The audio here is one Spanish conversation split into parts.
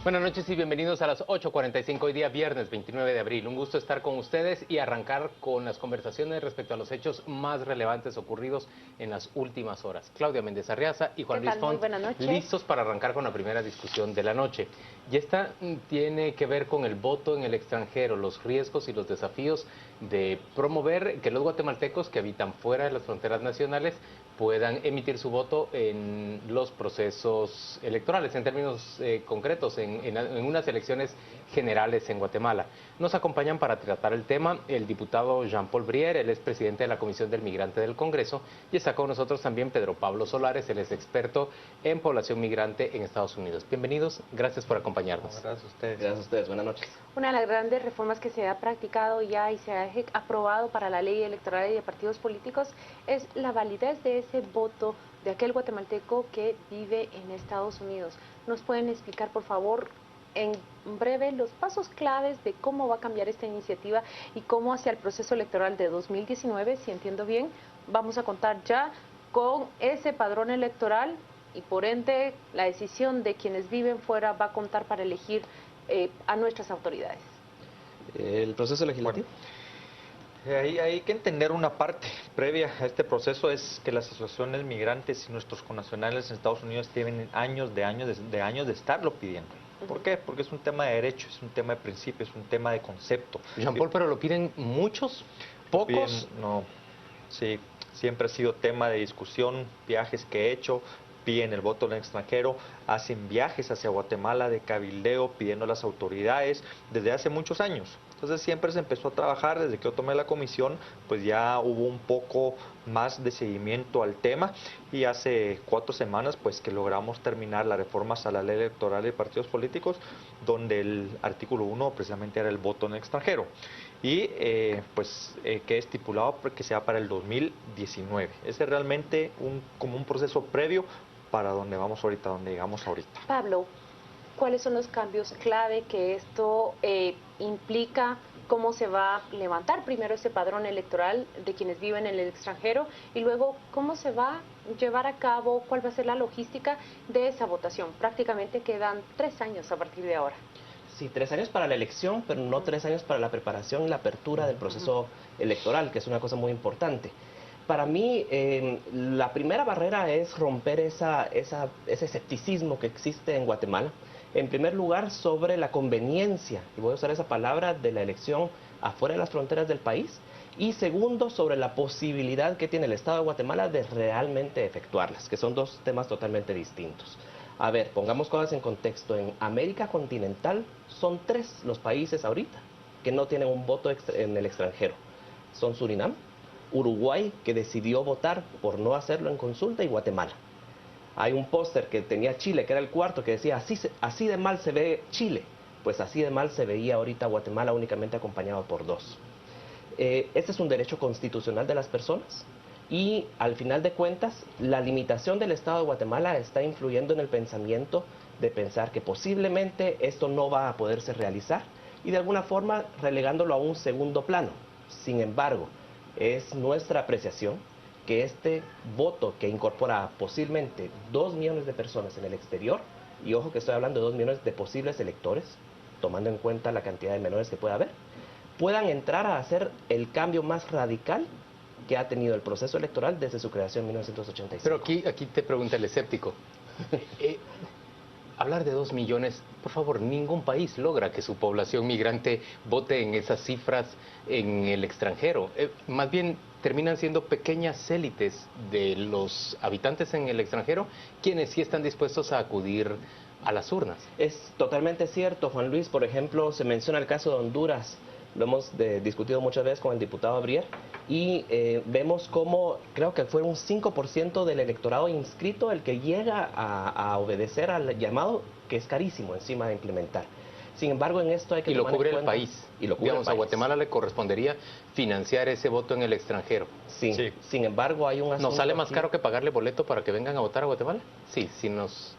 Buenas noches y bienvenidos a las 8:45, hoy día viernes 29 de abril. Un gusto estar con ustedes y arrancar con las conversaciones respecto a los hechos más relevantes ocurridos en las últimas horas. Claudia Méndez Arriaza y Juan Luis Font, listos para arrancar con la primera discusión de la noche. Y esta tiene que ver con el voto en el extranjero, los riesgos y los desafíos de promover que los guatemaltecos que habitan fuera de las fronteras nacionales puedan emitir su voto en los procesos electorales, en términos concretos, en unas elecciones generales en Guatemala. Nos acompañan para tratar el tema el diputado Jean-Paul Brière, él es presidente de la Comisión del Migrante del Congreso, y está con nosotros también Pedro Pablo Solares, él es experto en población migrante en Estados Unidos. Bienvenidos, gracias por acompañarnos. Gracias a ustedes. Gracias a ustedes, buenas noches. Una de las grandes reformas que se ha practicado ya y se ha aprobado para la ley electoral y de partidos políticos es la validez de ese voto de aquel guatemalteco que vive en Estados Unidos. ¿Nos pueden explicar, por favor, en breve los pasos claves de cómo va a cambiar esta iniciativa y cómo hacia el proceso electoral de 2019, si entiendo bien, vamos a contar ya con ese padrón electoral y por ende la decisión de quienes viven fuera va a contar para elegir a nuestras autoridades? ¿El proceso legislativo? Bueno, hay que entender una parte previa a este proceso, es que las asociaciones migrantes y nuestros connacionales en Estados Unidos tienen años de estarlo pidiendo. ¿Por qué? Porque es un tema de derecho, es un tema de principio, es un tema de concepto. Jean-Paul, ¿pero lo piden muchos? ¿Pocos? No, sí, siempre ha sido tema de discusión, viajes que he hecho, piden el voto en el extranjero, hacen viajes hacia Guatemala de cabildeo pidiendo a las autoridades desde hace muchos años. Entonces siempre se empezó a trabajar, desde que yo tomé la comisión, pues ya hubo un poco más de seguimiento al tema y hace 4 semanas pues que logramos terminar las reformas a la ley electoral de partidos políticos, donde el artículo 1 precisamente era el voto en el extranjero y que estipulado que sea para el 2019. Ese es realmente como un proceso previo para donde vamos ahorita, donde llegamos ahorita. Pablo, ¿cuáles son los cambios clave que esto implica? ¿Cómo se va a levantar primero ese padrón electoral de quienes viven en el extranjero? Y luego, ¿cómo se va a llevar a cabo? ¿Cuál va a ser la logística de esa votación? Prácticamente quedan 3 años a partir de ahora. Sí, 3 años para la elección, pero no 3 años para la preparación y la apertura del proceso electoral, que es una cosa muy importante. Para mí, la primera barrera es romper ese escepticismo que existe en Guatemala. En primer lugar, sobre la conveniencia, y voy a usar esa palabra, de la elección afuera de las fronteras del país. Y segundo, sobre la posibilidad que tiene el Estado de Guatemala de realmente efectuarlas, que son 2 temas totalmente distintos. A ver, pongamos cosas en contexto. En América continental son 3 los países ahorita que no tienen un voto en el extranjero. Son Surinam, Uruguay, que decidió votar por no hacerlo en consulta, y Guatemala. Hay un póster que tenía Chile, que era el cuarto, que decía, así de mal se ve Chile. Pues así de mal se veía ahorita Guatemala, únicamente acompañado por 2. Este es un derecho constitucional de las personas y, al final de cuentas, la limitación del Estado de Guatemala está influyendo en el pensamiento de pensar que posiblemente esto no va a poderse realizar y, de alguna forma, relegándolo a un segundo plano. Sin embargo, es nuestra apreciación que este voto, que incorpora posiblemente 2 millones de personas en el exterior, y ojo que estoy hablando de 2 millones de posibles electores, tomando en cuenta la cantidad de menores que pueda haber, puedan entrar a hacer el cambio más radical que ha tenido el proceso electoral desde su creación en 1985. Pero aquí te pregunta el escéptico. Hablar de 2 millones, por favor, ningún país logra que su población migrante vote en esas cifras en el extranjero. Más bien terminan siendo pequeñas élites de los habitantes en el extranjero quienes sí están dispuestos a acudir a las urnas. Es totalmente cierto, Juan Luis. Por ejemplo, se menciona el caso de Honduras. Lo hemos discutido muchas veces con el diputado Brière y vemos cómo creo que fue un 5% del electorado inscrito el que llega a obedecer al llamado, que es carísimo encima de implementar. Sin embargo, en esto hay que tomar en cuenta... Y lo cubre el país. Y lo cubre el país. A Guatemala le correspondería financiar ese voto en el extranjero. Sí. Sin embargo, hay un asunto... ¿Nos sale más caro que pagarle boleto para que vengan a votar a Guatemala? Sí, si nos...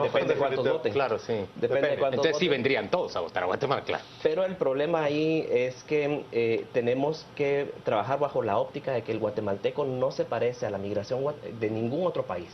depende de cuántos voten. Claro, sí. Depende de cuántos Entonces sí voten. vendrían todos a votar a Guatemala, claro. Pero el problema ahí es que tenemos que trabajar bajo la óptica de que el guatemalteco no se parece a la migración de ningún otro país.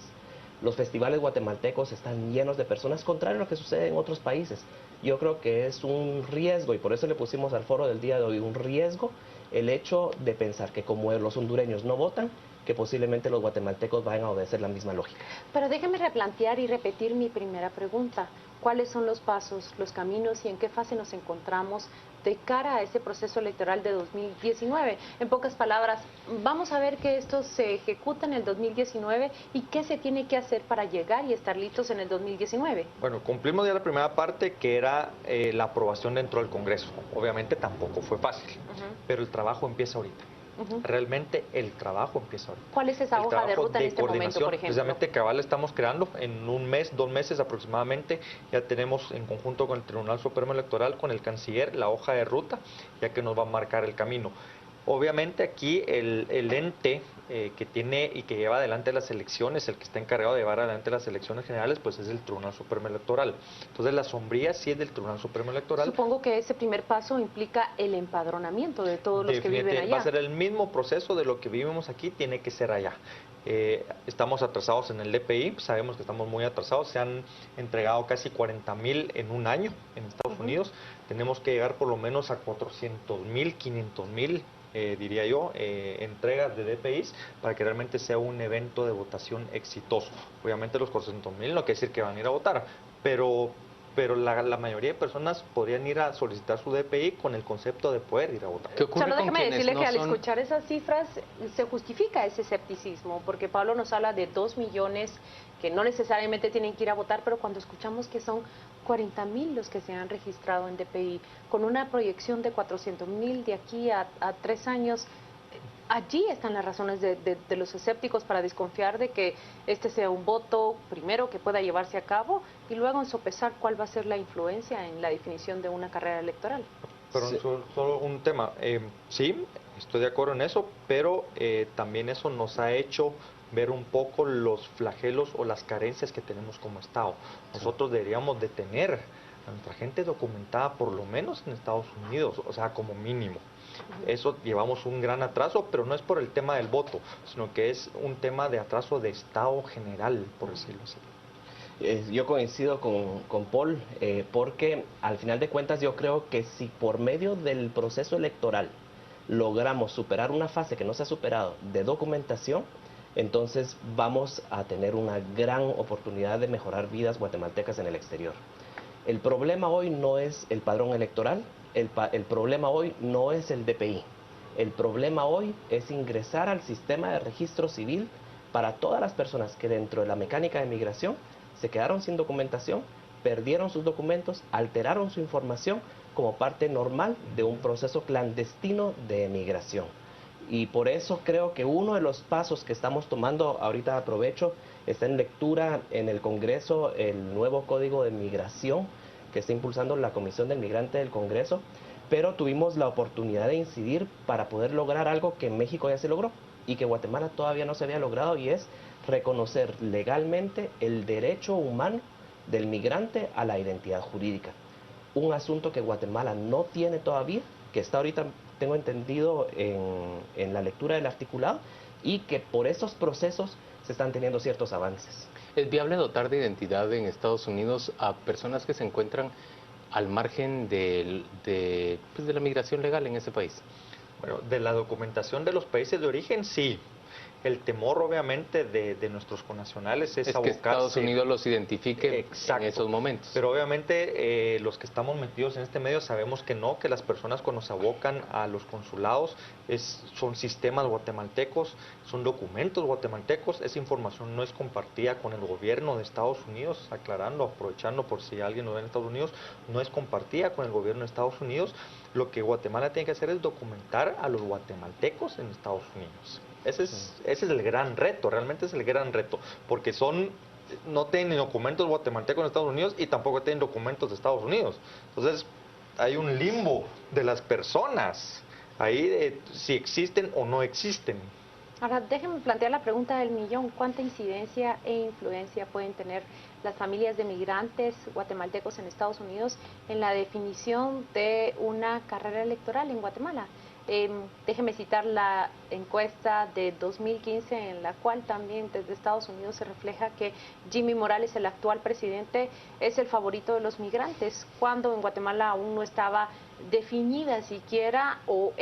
Los festivales guatemaltecos están llenos de personas, contrario a lo que sucede en otros países. Yo creo que es un riesgo, y por eso le pusimos al foro del día de hoy un riesgo, el hecho de pensar que como los hondureños no votan, que posiblemente los guatemaltecos vayan a obedecer la misma lógica. Pero déjeme replantear y repetir mi primera pregunta. ¿Cuáles son los pasos, los caminos y en qué fase nos encontramos de cara a ese proceso electoral de 2019? En pocas palabras, vamos a ver que esto se ejecuta en el 2019 y qué se tiene que hacer para llegar y estar listos en el 2019. Bueno, cumplimos ya la primera parte, que era la aprobación dentro del Congreso. Obviamente tampoco fue fácil, pero el trabajo empieza ahorita. Realmente el trabajo empieza ahorita. ¿Cuál es esa hoja de ruta en este momento, por ejemplo? Precisamente cabal estamos creando en un mes, 2 meses aproximadamente. Ya tenemos en conjunto con el Tribunal Supremo Electoral, con el canciller, la hoja de ruta, ya que nos va a marcar el camino. Obviamente aquí el ente que tiene y que lleva adelante las elecciones, el que está encargado de llevar adelante las elecciones generales, pues es el Tribunal Supremo Electoral. Entonces la sombría sí es del Tribunal Supremo Electoral. Supongo que ese primer paso implica el empadronamiento de todos los que viven allá. Va a ser el mismo proceso de lo que vivimos aquí, tiene que ser allá. Estamos atrasados en el DPI, sabemos que estamos muy atrasados, se han entregado casi 40,000 en un año en Estados Unidos, tenemos que llegar por lo menos a 400,000, 500,000 diría yo, entregas de DPIs para que realmente sea un evento de votación exitoso. Obviamente los 400,000 no quiere decir que van a ir a votar, pero la mayoría de personas podrían ir a solicitar su DPI con el concepto de poder ir a votar. ¿Qué ocurre Solo con déjeme quienes decirle no que al son... escuchar esas cifras se justifica ese escepticismo, porque Pablo nos habla de 2 millones que no necesariamente tienen que ir a votar, pero cuando escuchamos que son 40,000 los que se han registrado en DPI, con una proyección de 400,000 de aquí a 3 años, allí están las razones de los escépticos para desconfiar de que este sea un voto, primero, que pueda llevarse a cabo y luego en sopesar cuál va a ser la influencia en la definición de una carrera electoral. Pero sí, solo un tema, sí, estoy de acuerdo en eso, pero también eso nos ha hecho ver un poco los flagelos o las carencias que tenemos como Estado. Nosotros deberíamos de tener a nuestra gente documentada por lo menos en Estados Unidos, o sea, como mínimo. Eso llevamos un gran atraso, pero no es por el tema del voto, sino que es un tema de atraso de Estado general, por decirlo así. Yo coincido con Paul, porque al final de cuentas yo creo que si por medio del proceso electoral logramos superar una fase que no se ha superado de documentación, entonces vamos a tener una gran oportunidad de mejorar vidas guatemaltecas en el exterior. El problema hoy no es el padrón electoral, el problema hoy no es el DPI. El problema hoy es ingresar al sistema de registro civil para todas las personas que dentro de la mecánica de migración se quedaron sin documentación, perdieron sus documentos, alteraron su información como parte normal de un proceso clandestino de migración. Y por eso creo que uno de los pasos que estamos tomando, ahorita aprovecho, está en lectura en el Congreso el nuevo Código de Migración que está impulsando la Comisión del Migrante del Congreso, pero tuvimos la oportunidad de incidir para poder lograr algo que en México ya se logró y que Guatemala todavía no se había logrado, y es reconocer legalmente el derecho humano del migrante a la identidad jurídica. Un asunto que Guatemala no tiene todavía, que está ahorita, tengo entendido, en la lectura del articulado, y que por esos procesos se están teniendo ciertos avances. ¿Es viable dotar de identidad en Estados Unidos a personas que se encuentran al margen de la migración legal en ese país? Bueno, de la documentación de los países de origen, sí. El temor, obviamente, de nuestros connacionales es que Estados Unidos los identifique en esos momentos. Pero obviamente los que estamos metidos en este medio sabemos que no, que las personas cuando se abocan a los consulados son sistemas guatemaltecos, son documentos guatemaltecos, esa información no es compartida con el gobierno de Estados Unidos, aclarando, aprovechando por si alguien lo ve en Estados Unidos, no es compartida con el gobierno de Estados Unidos. Lo que Guatemala tiene que hacer es documentar a los guatemaltecos en Estados Unidos. Ese es el gran reto, realmente es el gran reto, porque no tienen documentos guatemaltecos en Estados Unidos y tampoco tienen documentos de Estados Unidos. Entonces hay un limbo de las personas ahí de si existen o no existen. Ahora, déjenme plantear la pregunta del millón. ¿Cuánta incidencia e influencia pueden tener las familias de migrantes guatemaltecos en Estados Unidos en la definición de una carrera electoral en Guatemala? Déjeme citar la encuesta de 2015 en la cual también desde Estados Unidos se refleja que Jimmy Morales, el actual presidente, es el favorito de los migrantes, cuando en Guatemala aún no estaba definida siquiera o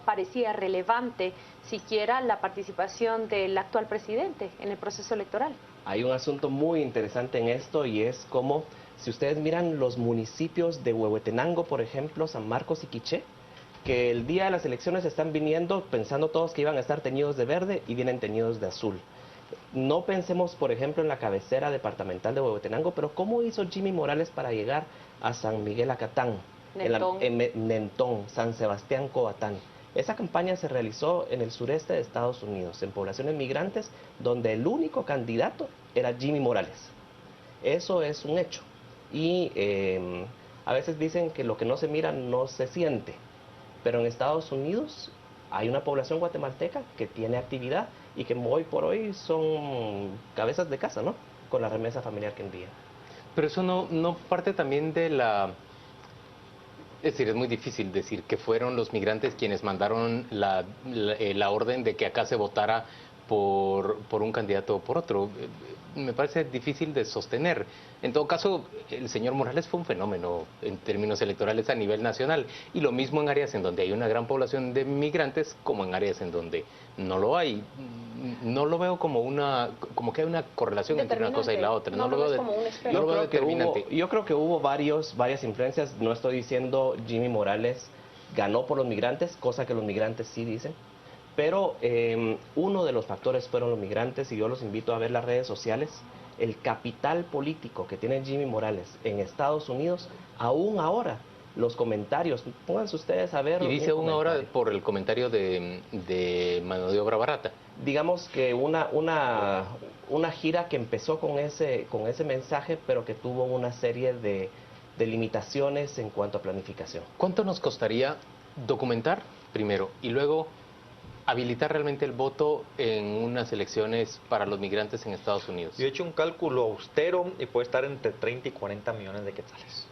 parecía relevante siquiera la participación del actual presidente en el proceso electoral. Hay un asunto muy interesante en esto y es como, si ustedes miran los municipios de Huehuetenango, por ejemplo, San Marcos y Quiché, que el día de las elecciones están viniendo pensando todos que iban a estar teñidos de verde y vienen teñidos de azul. No pensemos, por ejemplo, en la cabecera departamental de Huehuetenango, pero ¿cómo hizo Jimmy Morales para llegar a San Miguel Acatán, Nentón, San Sebastián Coatán? Esa campaña se realizó en el sureste de Estados Unidos, en poblaciones migrantes, donde el único candidato era Jimmy Morales. Eso es un hecho. Y a veces dicen que lo que no se mira no se siente. Pero en Estados Unidos hay una población guatemalteca que tiene actividad y que hoy por hoy son cabezas de casa, ¿no? Con la remesa familiar que envían. Pero eso no parte también de la... Es decir, es muy difícil decir que fueron los migrantes quienes mandaron la orden de que acá se votara por un candidato o por otro. Me parece difícil de sostener. En todo caso, el señor Morales fue un fenómeno en términos electorales a nivel nacional, y lo mismo en áreas en donde hay una gran población de migrantes como en áreas en donde no lo hay. No lo veo como que hay una correlación entre una cosa y la otra. No lo veo como un experto. Yo creo que hubo varias influencias. No estoy diciendo Jimmy Morales ganó por los migrantes, cosa que los migrantes sí dicen. Pero uno de los factores fueron los migrantes, y yo los invito a ver las redes sociales. El capital político que tiene Jimmy Morales en Estados Unidos, aún ahora, los comentarios, pónganse ustedes a ver. Y dice aún ahora por el comentario de mano de obra barata. Digamos que una gira que empezó con ese mensaje, pero que tuvo una serie de limitaciones en cuanto a planificación. ¿Cuánto nos costaría documentar primero y luego habilitar realmente el voto en unas elecciones para los migrantes en Estados Unidos? Yo he hecho un cálculo austero y puede estar entre 30 y 40 millones de quetzales.